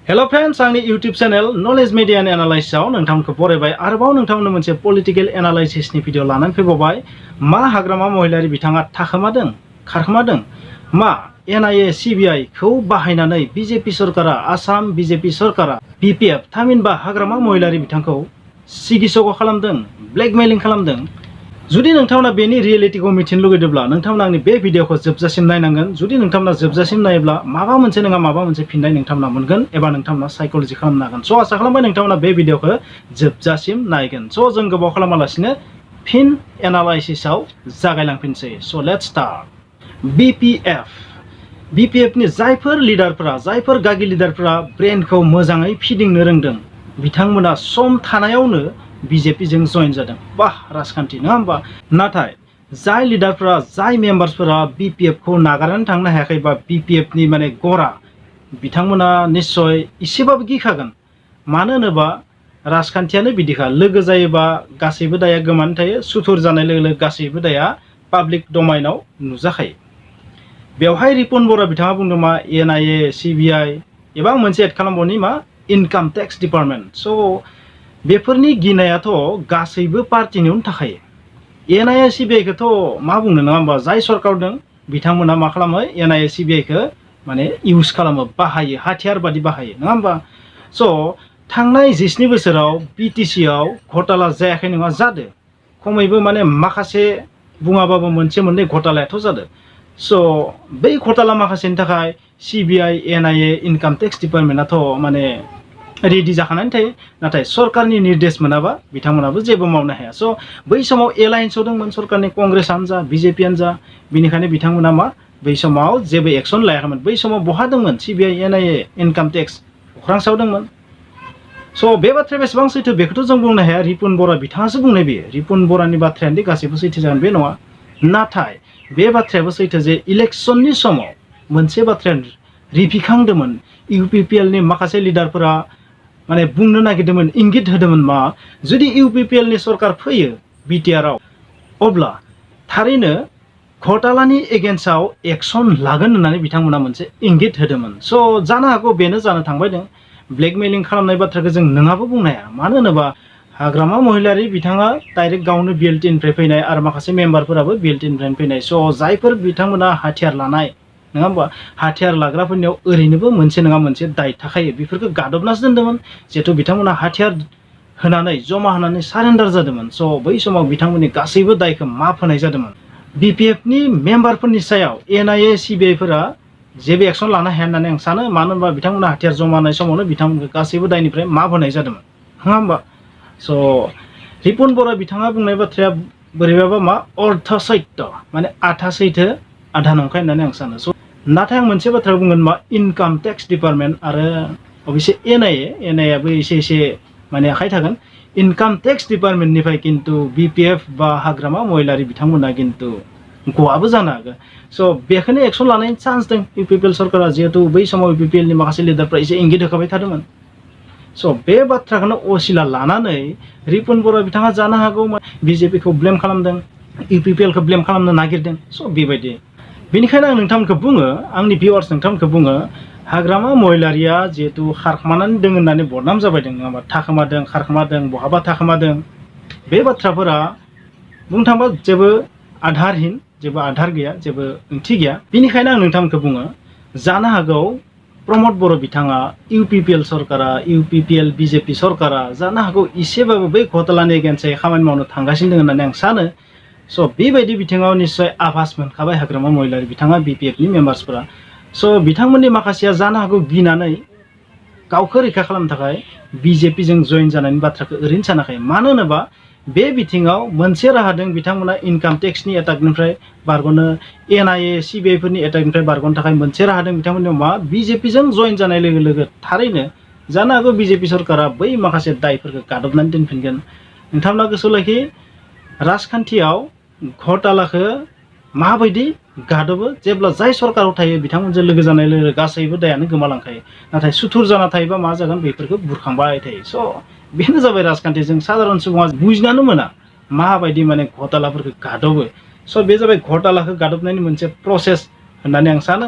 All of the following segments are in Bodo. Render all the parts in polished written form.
हेलो फ्रेंड्स, आंनि यूट्यूब चैनल नलेज मीडिया एनालाइसिसआव नोंथांमोनखौ बरायबाय। आरोबाव नोंथांमोननो मोनसे पलिटिकल एनालाइसिसनि भिडिअ लानानै फैबावबाय। मा हाग्रामा महिलारि बिथाङा थाखोमादों, खारखोमादों? मा एनआईए सीबीआई खौ बाहायनानै बीजेपी सरकारा, आसाम बीजेपी सरकारा बीपीएफ थामहिनबा हाग्रामा महिलारि बिथांखौ सिगिसग' खालामदों, ब्लेकमेलिं खालामदों? जुदि नोंथांमोना बेनि रियेलिटिखौ मिथिनो लुगैदोंब्ला नोंथांमोना आंनि बे भिडिअखौ जोबजासिम नायनांगोन। जुदि नोंथांमोना जोबजासिम नायोब्ला माबा मोनसे नङा माबा मोनसे फिननाय नोंथांमोना मोनगोन एबा नोंथांमोना साइकोलॉजी खालामनो हागोन। स' आसा खालामबाय नोंथांमोना बे भिडिअखौ जोबजासिम नायगोन। स' जों गोबाव खालामालासिनो फिन एनालाइसिसआव जागायलांफिनसै। स' लेट्स स्टार्ट। बीपीएफनि जायफोर लिडारफोरा, जायफोर गागि लिडारफोरा ब्रेनखौ मोजाङै फिदिंनो रोंदों, बिथांमोना सम थानायावनो बीजेपीजों जइन जादों। बाह, राजखान्थि नङा होमबा? नाथाय जाय लिडारफोरा, जाय मेम्बार्सफोरा बीपीएफखौ नागारनानै थांनो हायाखै बा बीपीएफनि गरा, बिथांमोना निस्सय एसेबाबो गिखागोन। मानो होनोबा राजखान्थियानो बिदिखा, लोगो जायोबा गासैबो दाया गोमानानै थायो, सुथुर जानाय लोगो लोगो गासैबो दाया पाब्लिक डमाइनाव नुजाखायो। बेवहाय रिपुन बर' बिथाङा बुंदों मा एनआईए, सीबीआई एबा मोनसे एड खालामबावनि मा इनकाम टेक्स डिपार्टमेन्ट। स' बेफोरनि गिनायाथ' गासैबो पार्टिनियावनो थाखायो। एनआईए सीबीआईखौथ' मा बुंनो नङा होमबा? जाय सरकार दं बिथांमोना मा खालामो, एनआईए सीबीआईखौ इउज खालामो, बाहायो, हाथियार बादि बाहायो नङा होमबा? स' थांनाय 17 बोसोराव बिटिसिआव घोटाला जायाखै नङा, जादों। खमैबो माखासे बुङाबाबो मोनसे मोननै घोटालायाथ' जादों। स' बै घोटाला माखासेनि थाखाय सीबीआई, एनआईए, इनकाम टेक्स डिपार्टमेन्टआथ' रेडि जाखानानै थायो। नाथाय सरकारनि निर्देश मोनाबा बिथांमोनाबो जेबो मावनो हाया। स' बै समाव एलायन्सआव दंमोन सरकारनि, कंग्रेसआनो जा बीजेपीआनो जा, बिनिखायनो बिथांमोना बै समाव जेबो एक्सन लायाखैमोन। बै समाव बहा दंमोन सीबीआई, एनआईए, इनकाम टेक्स? अख्रांसायाव दंमोन। स' बे बाथ्राया बेसेबां सैथो बेखौथ' जों बुंनो हाया। रिपुन बर' बिथाङासो बुंनाय। बेयो रिपुन बर'नि बाथ्रायानो गासैबो सैथो जागोन बे नङा। नाथाय बे बाथ्रायाबो सैथो जे इलेक्सननि समाव मोनसे बाथ्राया रिफिखांदोंमोन। इउपिपिएलनि माखासे लिडारफोरा बुंनो नागिरदोंमोन, इंगित होदोंमोन मा, जुदि इउपिपिएलनि सरकार फैयो बिटिआरआव, अब्ला थारैनो घोटालानि एगेन्स्टआव एक्सन लागोन होननानै बिथांमोना मोनसे इंगित होदोंमोन। स' जानो हागौ बेनो जानो थांबाय दं। ब्लेकमेलिं खालामनाय बाथ्राखौ जों नङाबो बुंनो हाया। मानो होनोबा हाग्रामा महिलारि बिथाङा डाइरेक्ट गावनो बिएलटिनिफ्राय फैनाय आरो माखासे मेम्बारफोराबो बिएलटिनिफ्राय फैनाय। स' जायफोर बिथांमोना हाथियार लानाय नङा होमबा, हाथियार लाग्राफोरनियाव ओरैनोबो मोनसे नङा मोनसे दाय थाखायो। बेफोरखौ गादबनासो दोन्दोंमोन। जिहेथु बिथांमोना हाथियार होनानै जमा होनानै सारेन्डार जादोंमोन। स' बै समाव बिथांमोननि गासैबो दायखौ माफ होनाय जादोंमोन। बीपीएफनि मेम्बारफोरनि सायाव एनआईए, सीबीआईफोरा जेबो एक्सन लानो हाया होननानै आं सानो। मानो होनबा बिथांमोना हाथियार जमा होनाय समावनो बिथांमोनखौ गासैबो दायनिफ्राय माफ होनाय जादोंमोन, नङा होमबा? स' रिपुन बर' बिथाङा बुंनाय बाथ्राया बोरैबाबा अर्ध सत्य, आधा सैथो आधा नंखाय होननानै आं सानो। स' नाथाय आं मोनसे बाथ्रा बुंगोन मा, इनकाम टेक्स डिपार्टमेन्ट आरो अबयसे एनआईआबो एसे आखाइ थागोन। इनकाम टेक्स डिपार्टमेन्टनिफ्राय खिन्थु बीपीएफ बा हाग्रामा महिलारि बिथांमोना खिन्थु गवाबो जानो हागौ। स' बेखौनो एक्सन लानायनि चान्स दं इउपिपिएल सरकारा, जिहेतु बै समाव इउपिपिएलनि माखासे लिडारफ्रा एसे इंगित होखाबाय थादोंमोन। स' बे बाथ्राखौनो असिला लानानै रिपुन बर' बिथाङा जानो हागौ बीजेपीखौ ब्लेम खालामदों, इउपिपिएलखौ ब्लेम खालामनो नागिरदों। स' बेबायदि। बेनिखायनो आं नोंथांमोनखौ बुङो, आंनि भिउवार्स नोंथांमोनखौ बुङो, हाग्रामा महिलारिया जिहेतु खारखोमानानै दङ होननानै बदनाम जाबाय दं नङा होमबा? थाखोमादों, खारखोमादों, बहाबा थाखोमादों। बे बाथ्राफोरा बुंनो थाङोबा जेबो आधारहीन, जेबो आधार गैया, जेबो ओंथि गैया। बेनिखायनो आं नोंथांमोनखौ बुङो, जानो हागौ प्रमद बर' बिथाङा, इउपिपिएल सरकारा, इउपिपिएल बीजेपी सरकारा जानो हागौ एसेबाबो बै घोटालानि एगेन्स्टै खामानि मावनो थांगासिनो दं होननानै आं सानो। स' बेबायदि बिथिङाव निस्सय आभास मोनखाबाय हाग्रामा महिलारि बिथाङा, बीपीएफनि मेम्बार्सफोरा। स' बिथांमोननि माखासेया जानो हागौ गिनानै गावखौ रैखा खालामनो थाखाय बीजेपीजों जइन जानायनि बाथ्राखौ ओरैनो सानाखै। मानो होनोबा बे बिथिङाव मोनसे राहा दं बिथांमोना इनकाम टेक्सनि एटाकनिफ्राय बारग'नो, एनआईए, सीबीआईफोरनि एटाकनिफ्राय बारग'नो थाखाय मोनसे राहा दं बिथांमोननियाव मा, बीजेपीजों जइन जानाय लोगो लोगो थारैनो जानो हागौ बीजेपी सरकारा बै माखासे दायफोरखौ गादबनानै दोनफिनगोन। नोंथांमोना गोसोआव लाखि, राजखान्थियाव घोटालाखौ माबायदि गादबो, जेब्ला जाय सरकाराव थायो बिथांमोनजों लोगो जानाय लोगो लोगो गासैबो दायानो गोमालांखायो। नाथाय सुथुर जाना थायोबा मा जागोन, बेफोरखौ बुरखांबाय थायो। स' बेनो जाबाय राजखान्थि। जों साधारन सुबुङा बुजिनानो मोना माबायदि घोटालाफोरखौ गादबो। स' बे जाबाय घोटालाखौ गादबनायनि मोनसे प्रसेस होननानै आं सानो।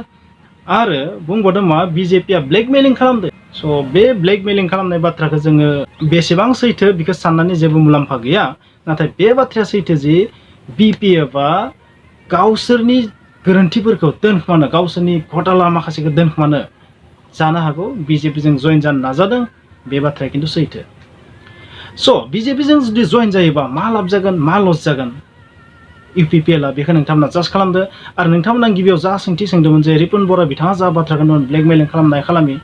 आरो बुंबावदों मा, बीजेपीआ ब्लेकमेलिं खालामदों। स' स' बे ब्लेकमेलिं खालामनाय बाथ्राखौ जोङो बेसेबां सैथो बेखौ साननानै जेबो मुलाम्फा गैया। नाथाय बे बाथ्राया सैथो जि BPFआ गावसोरनि गोरोन्थिफोरखौ दोनखोमानो, गावसोरनि घोटाला माखासेखौ दोनखोमानो जानो हागौ BJPजों जइन जानो नाजादों। बे बाथ्राया खिन्थु सैथो। स' BJPजों जुदि जइन जायोबा मा लाब जागोन, मा लस जागोन UPPLआ बेखौ नोंथांमोना जाज खालामदो। आरो नोंथांमोना गिबियाव जा सोंथि सोंदोंमोन जे रिपुन बर' बिथाङा जा बाथ्राखौ होनदोंमोन ब्लेकमेलिं खालामनाय खालामि,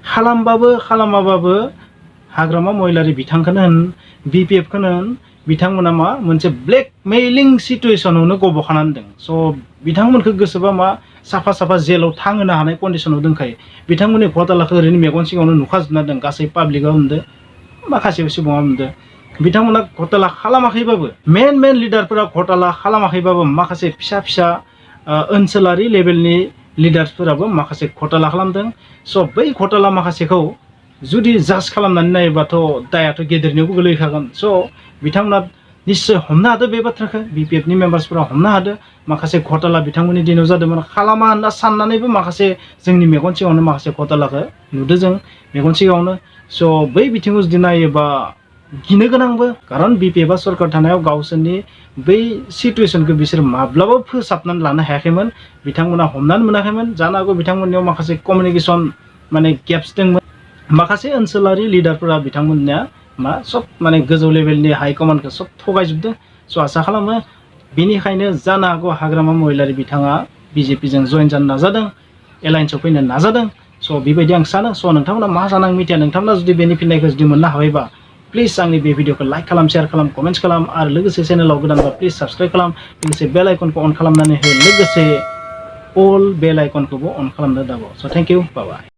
खालामबाबो खालामाबाबो हाग्रामा महिलारि बिथांखौनो होन, BPFखौनो होन, बिथांमोना मा मोनसे ब्लेकमेलिं सिटुएसनावनो गब'खानानै दं। स' बिथांमोनखौ गोसोबा मा साफा साफा जेलाव थांहोनो हानाय कन्डिसनाव दंखायो। बिथांमोननि घोटालाखौ ओरैनो मेगन सिगाङावनो नुखाजोबना दं, गासै पाब्लिकआ नुदों, माखासे सुबुङा नुदों। बिथांमोना घोटाला खालामाखैबाबो, मेन लिडारफोरा घोटाला खालामाखैबाबो माखासे फिसा फिसा ओनसोलारि लेभेलनि लिडार्सफोराबो माखासे घोटाला खालामदों। स' बै घोटाला माखासेखौ जुदि जाज खालामनानै नायोबाथ' दायाथ' गेदेरनियावबो गोलैखागोन। स' बिथांमोना निश्चय हमनो हादों बे बाथ्राखौ, BPFनि मेम्बार्सफोरा हमनो हादों माखासे घोटाला बिथांमोननि दिनाव जादोंमोन। खालामा होनना साननानैबो माखासे जोंनि मेगन सिगाङावनो माखासे घोटालाखौ नुदों जों मेगन सिगाङावनो। स' बै बिथिङाव जुदि नायोबा गिनो गोनांबो, खारन BPFआ सरकार थानायाव गावसोरनि बै सिटुएसनखौ बिसोर माब्लाबा फोसाबनानै लानो हायाखैमोन। बिथांमोना हमनानै मोनाखैमोन। जानो हागौ बिथांमोननियाव माखासे कमिउनिकेसन गेप्स दंमोन। माखासे ओनसोलारि लिडारफोरा बिथांमोननिया मा सब गोजौ लेभेलनि हाइकमान्डखौ सब थगायजोबदों। स' आसा खालामो बेनिखायनो जानो हागौ हाग्रामा महिलारि बिथाङा BJPजों जइन जानो नाजादों, एलायन्सआव फैनो नाजादों। स' बेबायदि आं सानो। स' नोंथांमोना मा सानो आं मिथिया। नोंथांमोना जुदि बेनि फिननायखौ जुदि मोननो हाबायबा प्लिज आंनि बे भिडिअखौ लाइक खालाम, शेयार खालाम, कमेन्ट्स खालाम आरो लोगोसे चेनेलाव गोदानबा प्लिज साबस्क्राइब खालाम। लोगोसे बेल आइकनखौ अन खालामनानै हो, लोगोसे अल बेल आइकनखौबो अन खालामनो दाबाव। स' थेंक इउ, बाय बाय।